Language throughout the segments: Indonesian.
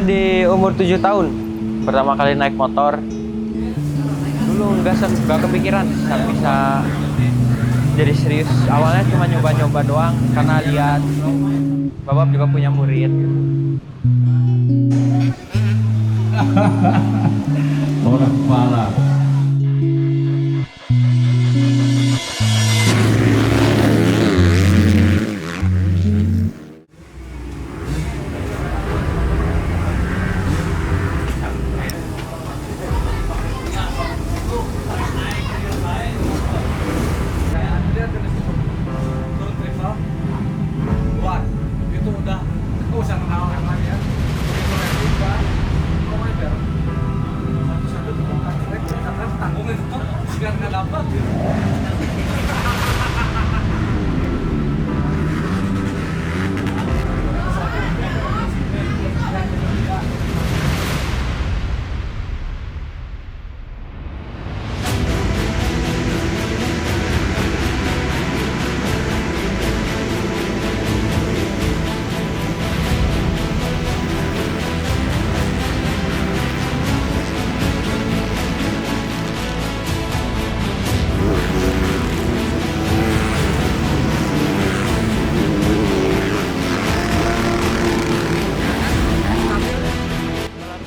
di umur 7 tahun pertama kali naik motor. Dulu nggak kepikiran bisa jadi serius. Awalnya cuma nyoba-nyoba doang karena lihat bapak juga punya murid. Orang kepala. Itu udah usah kenal yang lain ya. Satu-satu tanggung itu sekarang nggak dapat.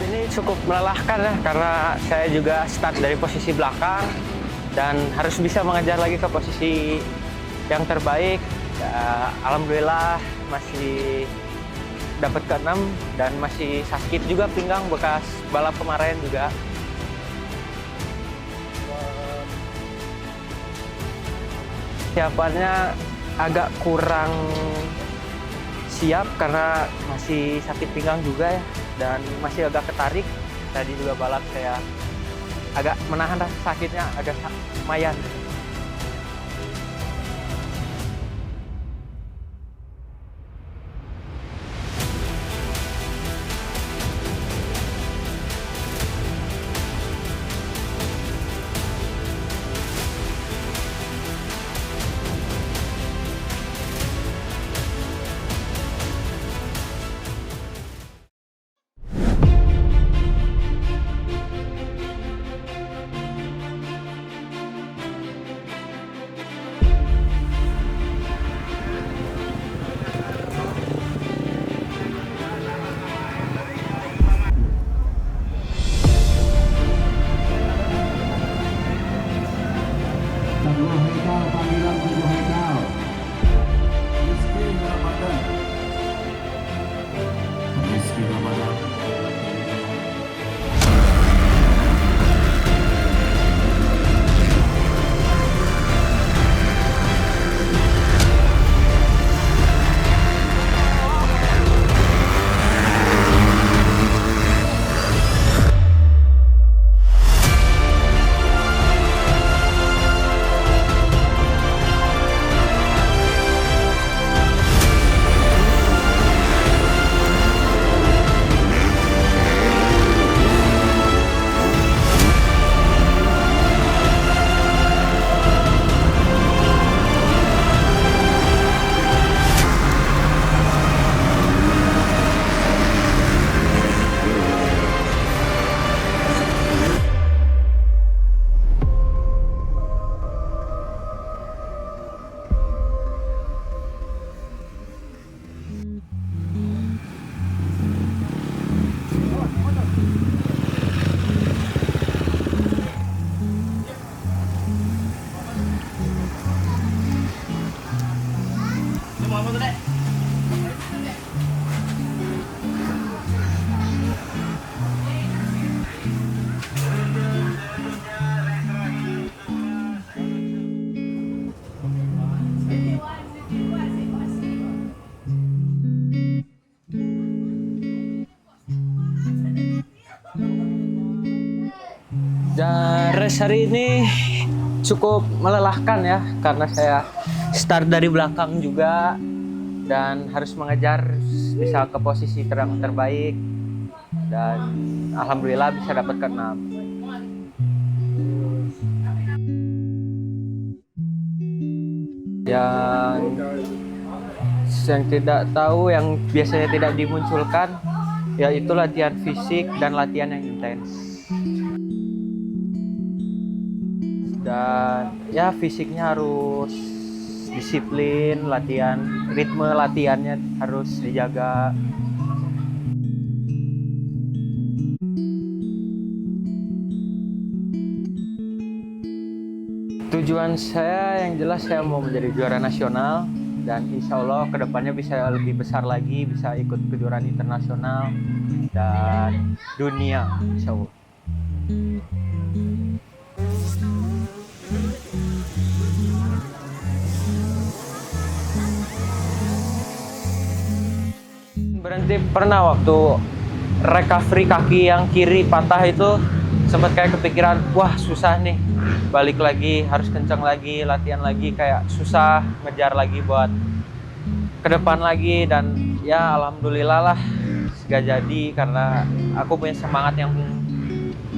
Ini cukup melelahkan ya, karena saya juga start dari posisi belakang dan harus bisa mengejar lagi ke posisi yang terbaik. Ya, alhamdulillah masih dapat ke-6 dan masih sakit juga pinggang bekas balap kemarin juga. Siapannya agak kurang siap karena masih sakit pinggang juga ya, dan masih agak ketarik. Tadi juga balap saya agak menahan rasa sakitnya, agak lumayan. Teguh Haikal, panggilan Teguh Haikal. Rizky Ramadan. Rizky Ramadan. Dan race hari ini cukup melelahkan ya, karena saya start dari belakang juga dan harus mengejar bisa ke posisi terbaik, dan alhamdulillah bisa dapat ke-6. Yang tidak tahu, yang biasanya tidak dimunculkan, yaitu latihan fisik dan latihan yang intens. Dan ya fisiknya harus disiplin, latihan, ritme latihannya harus dijaga. Tujuan saya yang jelas saya mau menjadi juara nasional dan insya Allah kedepannya bisa lebih besar lagi, bisa ikut kejuaraan internasional dan dunia insya Allah. Berhenti pernah waktu recovery kaki yang kiri patah itu, sempat kayak kepikiran, wah susah nih, balik lagi harus kencang lagi, latihan lagi, kayak susah ngejar lagi buat ke depan lagi. Dan ya alhamdulillah lah gak jadi karena aku punya semangat yang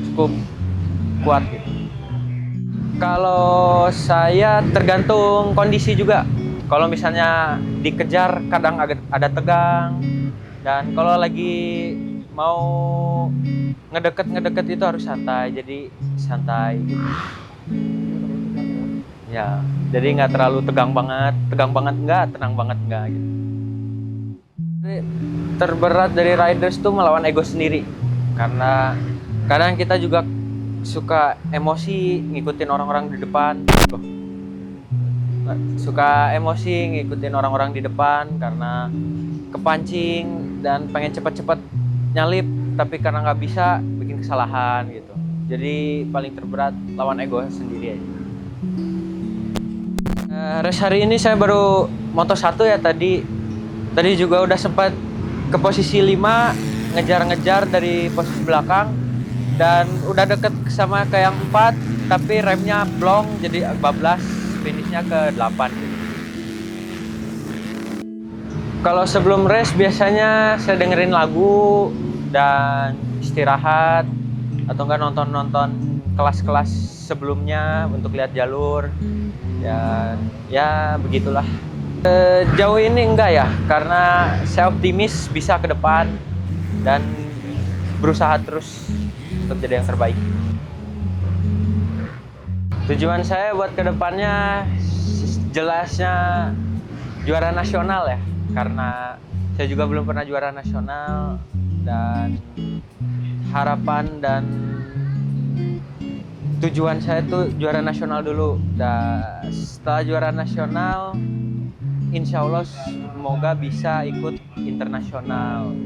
cukup kuat gitu. Kalau saya tergantung kondisi juga. Kalau misalnya dikejar kadang ada tegang, dan kalau lagi mau ngedeket itu harus santai, jadi santai gitu. Ya, jadi nggak terlalu tegang banget enggak, tenang banget enggak gitu. Terberat dari riders tuh melawan ego sendiri, karena kadang kita juga suka emosi ngikutin orang-orang di depan. Suka emosi ngikutin orang-orang di depan karena kepancing dan pengen cepat-cepat nyalip, tapi karena nggak bisa bikin kesalahan gitu. Jadi paling terberat lawan ego sendiri aja. Race hari ini saya baru Moto1 ya, tadi juga udah sempat ke posisi 5, ngejar-ngejar dari posisi belakang dan udah deket sama ke yang 4, tapi remnya blong jadi bablas, finishnya ke 8 gitu. Kalau sebelum race biasanya saya dengerin lagu dan istirahat atau enggak nonton kelas-kelas sebelumnya untuk lihat jalur. Ya begitulah. Jauh ini enggak ya, karena saya optimis bisa ke depan dan berusaha terus untuk jadi yang terbaik. Tujuan saya buat ke depannya jelasnya juara nasional ya, karena saya juga belum pernah juara nasional, dan harapan dan tujuan saya tuh juara nasional dulu. Dan setelah juara nasional, insya Allah semoga bisa ikut internasional.